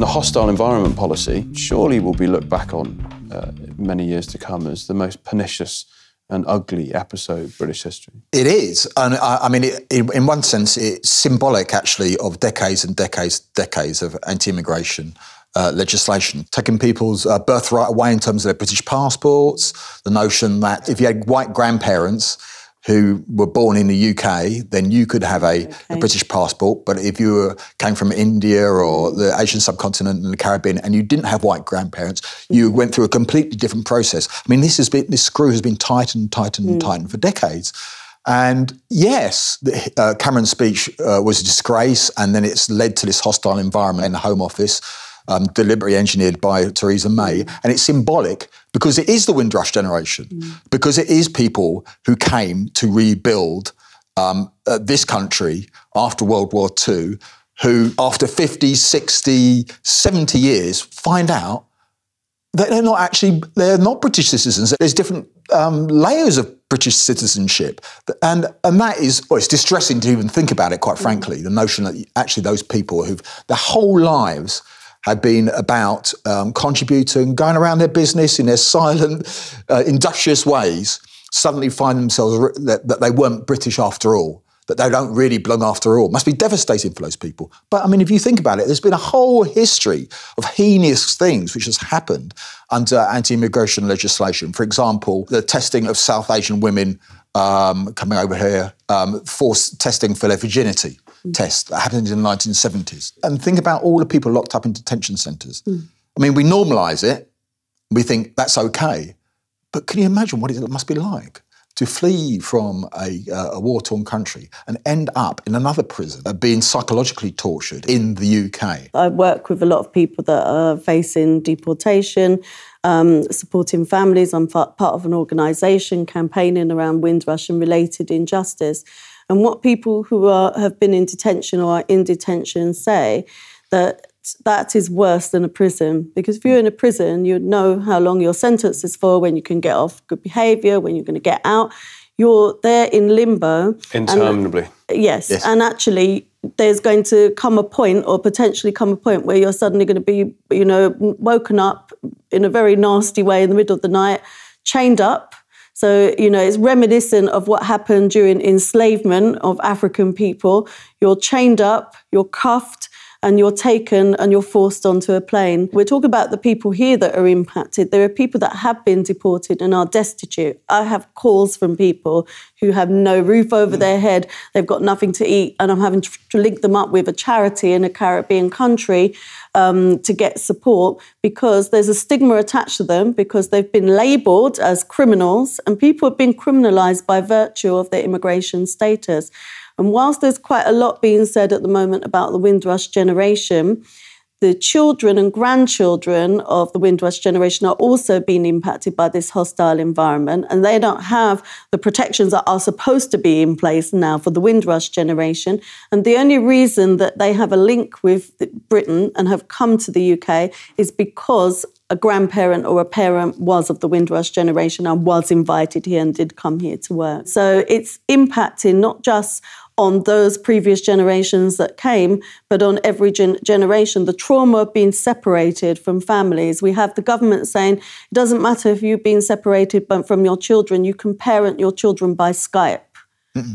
The hostile environment policy surely will be looked back on many years to come as the most pernicious and ugly episode of British history. It is, and I mean, in one sense, it's symbolic, actually, of decades and decades of anti-immigration legislation, taking people's birthright away in terms of their British passports, the notion that if you had white grandparents who were born in the UK, then you could have a British passport. But if you came from India or the Asian subcontinent and the Caribbean and you didn't have white grandparents, you went through a completely different process. I mean, this screw has been tightened for decades. And yes, Cameron's speech was a disgrace, and then it's led to this hostile environment in the Home Office, deliberately engineered by Theresa May. And it's symbolic because it is the Windrush generation, because it is people who came to rebuild this country after World War II, who after 50, 60, 70 years find out that they're not British citizens. There's different layers of British citizenship. And that is, well, it's distressing to even think about it, quite frankly, the notion that actually those people who've their whole lives had been about contributing, going around their business in their silent, industrious ways, suddenly find themselves that they weren't British after all, that they don't really belong after all. It must be devastating for those people. But I mean, if you think about it, there's been a whole history of heinous things which has happened under anti-immigration legislation. For example, the testing of South Asian women coming over here, forced testing for their virginity. Test that happened in the 1970s. And think about all the people locked up in detention centres. I mean, we normalise it, we think that's okay, but can you imagine what it must be like to flee from a war-torn country and end up in another prison, being psychologically tortured in the UK? I work with a lot of people that are facing deportation, supporting families. I'm part of an organisation campaigning around Windrush and related injustice. And what people who have been in detention or are in detention say, that is worse than a prison. Because if you're in a prison, you know how long your sentence is for, when you can get off good behaviour, when you're going to get out. You're there in limbo. Interminably. Yes. And actually, there's going to come a point, or potentially come a point, where you're suddenly going to be, woken up in a very nasty way in the middle of the night, chained up. So, it's reminiscent of what happened during enslavement of African people. You're chained up, you're cuffed, and you're taken and you're forced onto a plane. We're talking about the people here that are impacted. There are people that have been deported and are destitute. I have calls from people who have no roof over their head, they've got nothing to eat, and I'm having to link them up with a charity in a Caribbean country to get support, because there's a stigma attached to them because they've been labelled as criminals, and people have been criminalised by virtue of their immigration status. And whilst there's quite a lot being said at the moment about the Windrush generation, the children and grandchildren of the Windrush generation are also being impacted by this hostile environment, and they don't have the protections that are supposed to be in place now for the Windrush generation. And the only reason that they have a link with Britain and have come to the UK is because a grandparent or a parent was of the Windrush generation and was invited here and did come here to work. So it's impacting not just on those previous generations that came, but on every generation. The trauma of being separated from families. We have the government saying, it doesn't matter if you've been separated from your children, you can parent your children by Skype.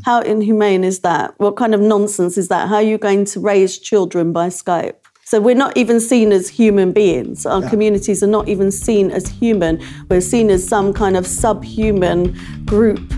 How inhumane is that? What kind of nonsense is that? How are you going to raise children by Skype? So we're not even seen as human beings. Our communities are not even seen as human. We're seen as some kind of subhuman group